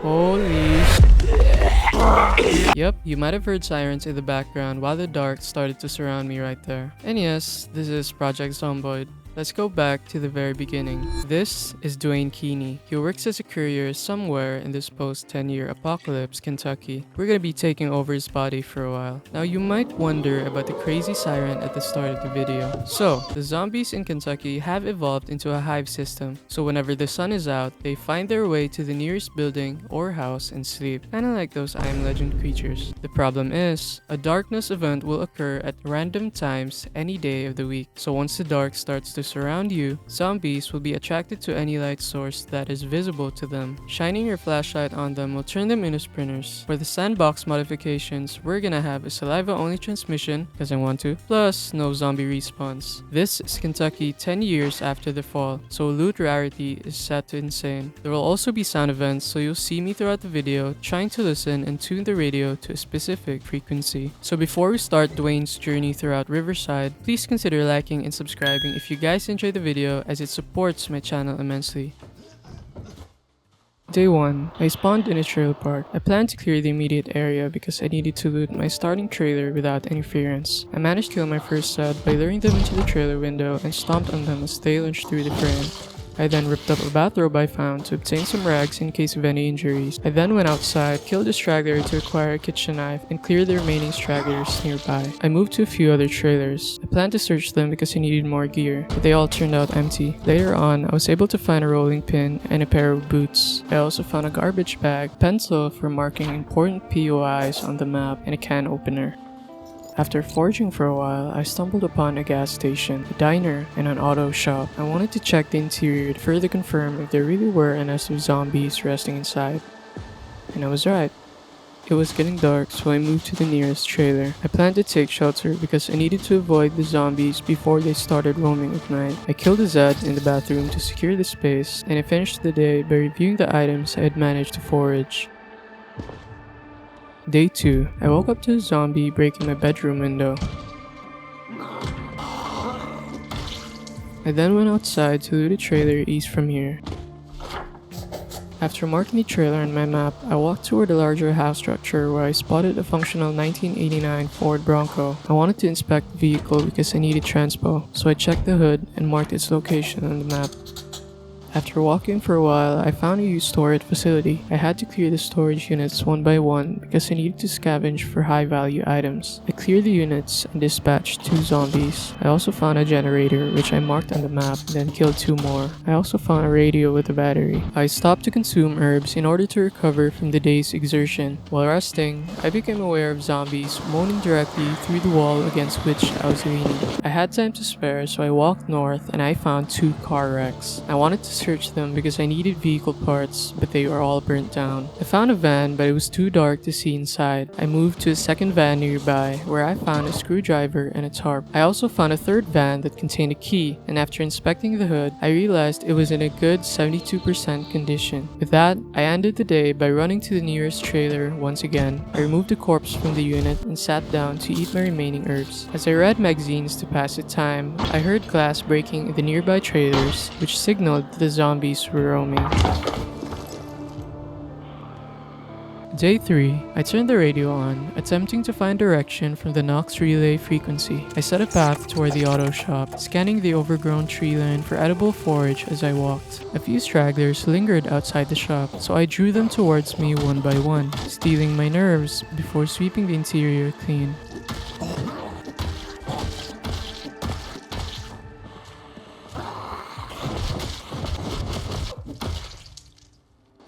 Holy Yep, you might have heard sirens in the background while the dark started to surround me right there. And yes, this is Project Zomboid. Let's go back to the very beginning. This is Dwayne Keeney. He works as a courier somewhere in this post-10-year apocalypse, Kentucky. We're gonna be taking over his body for a while. Now you might wonder about the crazy siren at the start of the video. So, the zombies in Kentucky have evolved into a hive system. So whenever the sun is out, they find their way to the nearest building or house and sleep. Kinda like those I Am Legend creatures. The problem is, a darkness event will occur at random times any day of the week. So once the dark starts to surround you, zombies will be attracted to any light source that is visible to them. Shining your flashlight on them will turn them into sprinters. For the sandbox modifications, we're gonna have a saliva-only transmission, because I want to, plus no zombie respawns. This is Kentucky 10 years after the fall, so loot rarity is set to insane. There will also be sound events, so you'll see me throughout the video trying to listen and tune the radio to a specific frequency. So before we start Dwayne's journey throughout Riverside, please consider liking and subscribing if you guys enjoy the video, as it supports my channel immensely. Day 1. I spawned in a trailer park. I planned to clear the immediate area because I needed to loot my starting trailer without interference. I managed to kill my first set by luring them into the trailer window and stomped on them as they lunged through the frame. I then ripped up a bathrobe I found to obtain some rags in case of any injuries. I then went outside, killed a straggler to acquire a kitchen knife, and cleared the remaining stragglers nearby. I moved to a few other trailers. I planned to search them because I needed more gear, but they all turned out empty. Later on, I was able to find a rolling pin and a pair of boots. I also found a garbage bag, pencil for marking important POIs on the map, and a can opener. After foraging for a while, I stumbled upon a gas station, a diner, and an auto shop. I wanted to check the interior to further confirm if there really were a nest of zombies resting inside. And I was right. It was getting dark, so I moved to the nearest trailer. I planned to take shelter because I needed to avoid the zombies before they started roaming at night. I killed a Zed in the bathroom to secure the space, and I finished the day by reviewing the items I had managed to forage. Day 2. I woke up to a zombie breaking my bedroom window. I then went outside to loot a trailer east from here. After marking the trailer on my map, I walked toward a larger house structure where I spotted a functional 1989 Ford Bronco. I wanted to inspect the vehicle because I needed transpo, so I checked the hood and marked its location on the map. After walking for a while, I found a used storage facility. I had to clear the storage units one by one because I needed to scavenge for high value items. I cleared the units and dispatched 2 zombies. I also found a generator which I marked on the map and then killed 2 more. I also found a radio with a battery. I stopped to consume herbs in order to recover from the day's exertion. While resting, I became aware of zombies moaning directly through the wall against which I was leaning. I had time to spare, so I walked north and I found 2 car wrecks. I wanted to search them because I needed vehicle parts, but they were all burnt down. I found a van, but it was too dark to see inside. I moved to a second van nearby, where I found a screwdriver and a tarp. I also found a third van that contained a key, and after inspecting the hood, I realized it was in a good 72% condition. With that, I ended the day by running to the nearest trailer once again. I removed the corpse from the unit and sat down to eat my remaining herbs. As I read magazines to pass the time, I heard glass breaking in the nearby trailers, which signaled that the zombies were roaming. Day 3. I turned the radio on, attempting to find direction from the Knox relay frequency. I set a path toward the auto shop, scanning the overgrown tree line for edible forage as I walked. A few stragglers lingered outside the shop, so I drew them towards me one by one, stealing my nerves before sweeping the interior clean.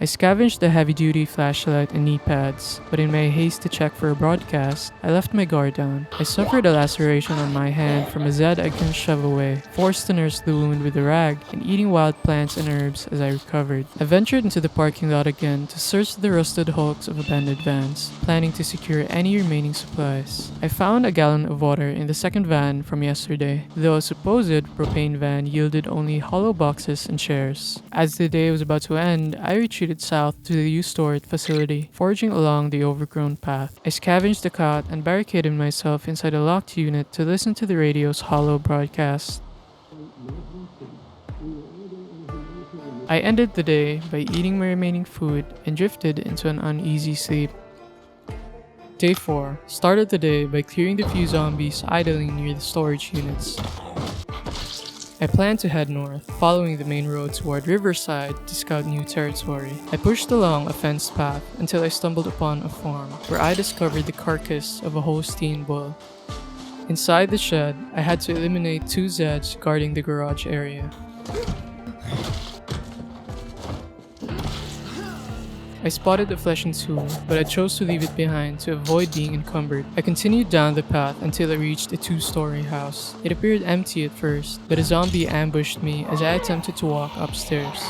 I scavenged the heavy-duty flashlight and knee pads, but in my haste to check for a broadcast, I left my guard down. I suffered a laceration on my hand from a Zed I couldn't shove away, forced to nurse the wound with a rag, and eating wild plants and herbs as I recovered. I ventured into the parking lot again to search the rusted hulks of abandoned vans, planning to secure any remaining supplies. I found a gallon of water in the second van from yesterday, though a supposed propane van yielded only hollow boxes and chairs. As the day was about to end, I retreated south to the used storage facility, foraging along the overgrown path. I scavenged the cot and barricaded myself inside a locked unit to listen to the radio's hollow broadcast. I ended the day by eating my remaining food and drifted into an uneasy sleep. Day 4 started the day by clearing the few zombies idling near the storage units. I planned to head north, following the main road toward Riverside to scout new territory. I pushed along a fenced path until I stumbled upon a farm, where I discovered the carcass of a Holstein bull. Inside the shed, I had to eliminate 2 Zeds guarding the garage area. I spotted the fleshing tool, but I chose to leave it behind to avoid being encumbered. I continued down the path until I reached a 2-story house. It appeared empty at first, but a zombie ambushed me as I attempted to walk upstairs.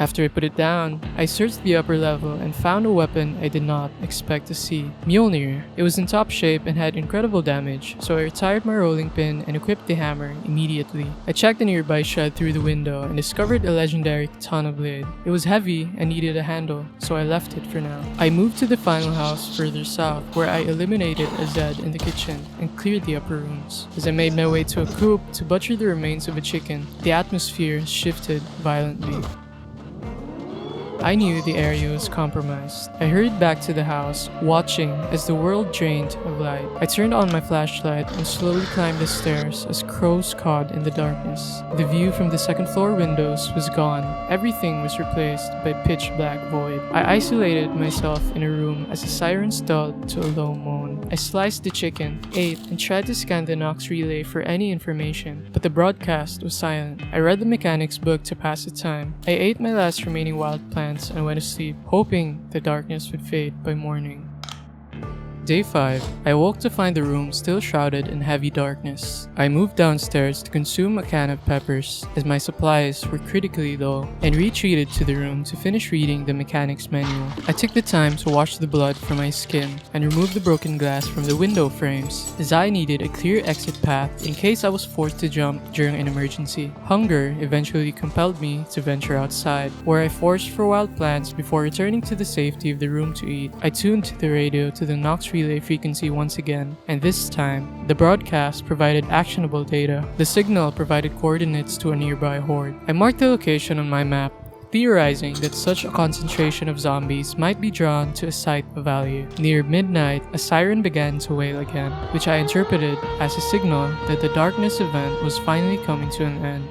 After I put it down, I searched the upper level and found a weapon I did not expect to see. Mjolnir. It was in top shape and had incredible damage, so I retired my rolling pin and equipped the hammer immediately. I checked the nearby shed through the window and discovered a legendary katana blade. It was heavy and needed a handle, so I left it for now. I moved to the final house further south, where I eliminated a Zed in the kitchen and cleared the upper rooms. As I made my way to a coop to butcher the remains of a chicken, the atmosphere shifted violently. I knew the area was compromised. I hurried back to the house, watching as the world drained of light. I turned on my flashlight and slowly climbed the stairs as crows cawed in the darkness. The view from the second-floor windows was gone. Everything was replaced by pitch-black void. I isolated myself in a room as the sirens dulled to a low moan. I sliced the chicken, ate, and tried to scan the Nox relay for any information, but the broadcast was silent. I read the mechanics book to pass the time. I ate my last remaining wild plant and went to sleep, hoping the darkness would fade by morning. Day 5, I woke to find the room still shrouded in heavy darkness. I moved downstairs to consume a can of peppers, as my supplies were critically low, and retreated to the room to finish reading the mechanics manual. I took the time to wash the blood from my skin and remove the broken glass from the window frames, as I needed a clear exit path in case I was forced to jump during an emergency. Hunger eventually compelled me to venture outside, where I foraged for wild plants before returning to the safety of the room to eat. I tuned the radio to the Nox relay frequency once again, and this time, the broadcast provided actionable data. The signal provided coordinates to a nearby horde. I marked the location on my map, theorizing that such a concentration of zombies might be drawn to a site of value. Near midnight, a siren began to wail again, which I interpreted as a signal that the darkness event was finally coming to an end.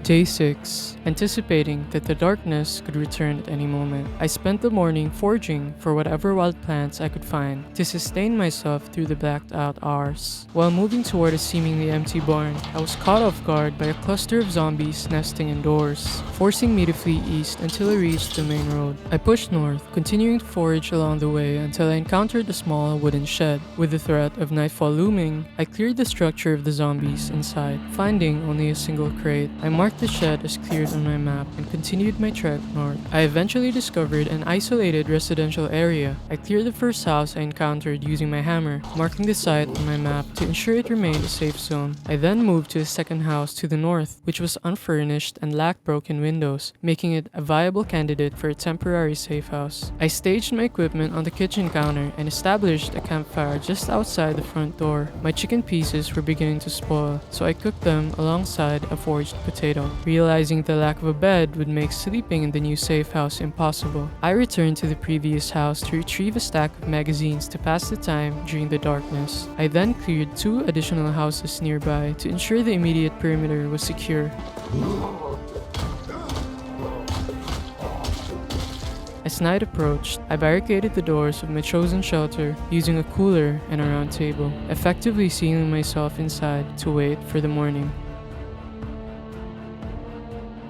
Day 6. Anticipating that the darkness could return at any moment, I spent the morning foraging for whatever wild plants I could find to sustain myself through the blacked out hours. While moving toward a seemingly empty barn, I was caught off guard by a cluster of zombies nesting indoors, forcing me to flee east until I reached the main road. I pushed north, continuing to forage along the way until I encountered a small wooden shed. With the threat of nightfall looming, I cleared the structure of the zombies inside, finding only a single crate. I marked the shed as cleared on my map and continued my trek north. I eventually discovered an isolated residential area. I cleared the first house I encountered using my hammer, marking the site on my map to ensure it remained a safe zone. I then moved to a second house to the north, which was unfurnished and lacked broken windows, making it a viable candidate for a temporary safe house. I staged my equipment on the kitchen counter and established a campfire just outside the front door. My chicken pieces were beginning to spoil, so I cooked them alongside a foraged potato. Realizing the lack of a bed would make sleeping in the new safe house impossible, I returned to the previous house to retrieve a stack of magazines to pass the time during the darkness. I then cleared 2 additional houses nearby to ensure the immediate perimeter was secure. As night approached, I barricaded the doors of my chosen shelter using a cooler and a round table, effectively sealing myself inside to wait for the morning.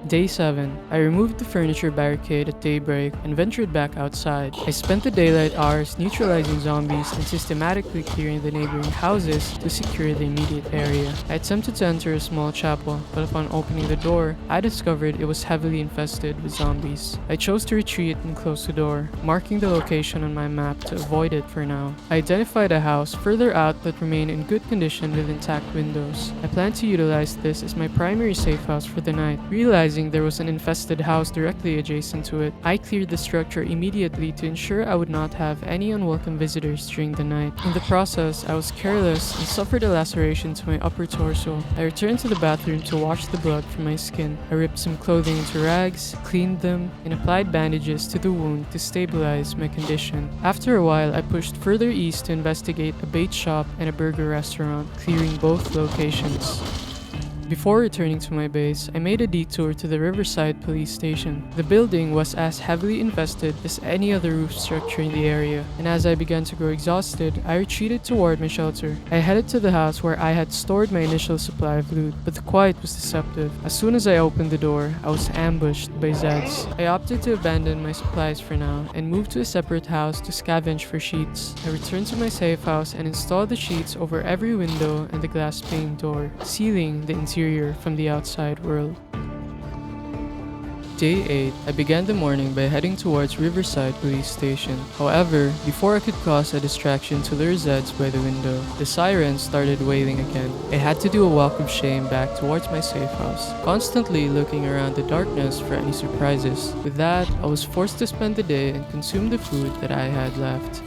Day 7. I removed the furniture barricade at daybreak and ventured back outside. I spent the daylight hours neutralizing zombies and systematically clearing the neighboring houses to secure the immediate area. I attempted to enter a small chapel, but upon opening the door, I discovered it was heavily infested with zombies. I chose to retreat and close the door, marking the location on my map to avoid it for now. I identified a house further out that remained in good condition with intact windows. I planned to utilize this as my primary safe house for the night, realizing realizing there was an infested house directly adjacent to it, I cleared the structure immediately to ensure I would not have any unwelcome visitors during the night. In the process, I was careless and suffered a laceration to my upper torso. I returned to the bathroom to wash the blood from my skin. I ripped some clothing into rags, cleaned them, and applied bandages to the wound to stabilize my condition. After a while, I pushed further east to investigate a bait shop and a burger restaurant, clearing both locations. Before returning to my base, I made a detour to the Riverside police station. The building was as heavily infested as any other roof structure in the area, and as I began to grow exhausted, I retreated toward my shelter. I headed to the house where I had stored my initial supply of loot, but the quiet was deceptive. As soon as I opened the door, I was ambushed by Zeds. I opted to abandon my supplies for now and moved to a separate house to scavenge for sheets. I returned to my safe house and installed the sheets over every window and the glass pane door, sealing the interior from the outside world. Day 8, I began the morning by heading towards Riverside Police Station. However, before I could cause a distraction to lure Zeds by the window, the sirens started wailing again. I had to do a walk of shame back towards my safe house, constantly looking around the darkness for any surprises. With that, I was forced to spend the day and consume the food that I had left.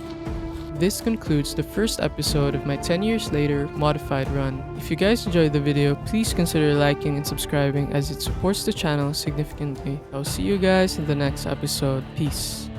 This concludes the first episode of my 10 years later modified run. If you guys enjoyed the video, please consider liking and subscribing as it supports the channel significantly. I'll see you guys in the next episode. Peace.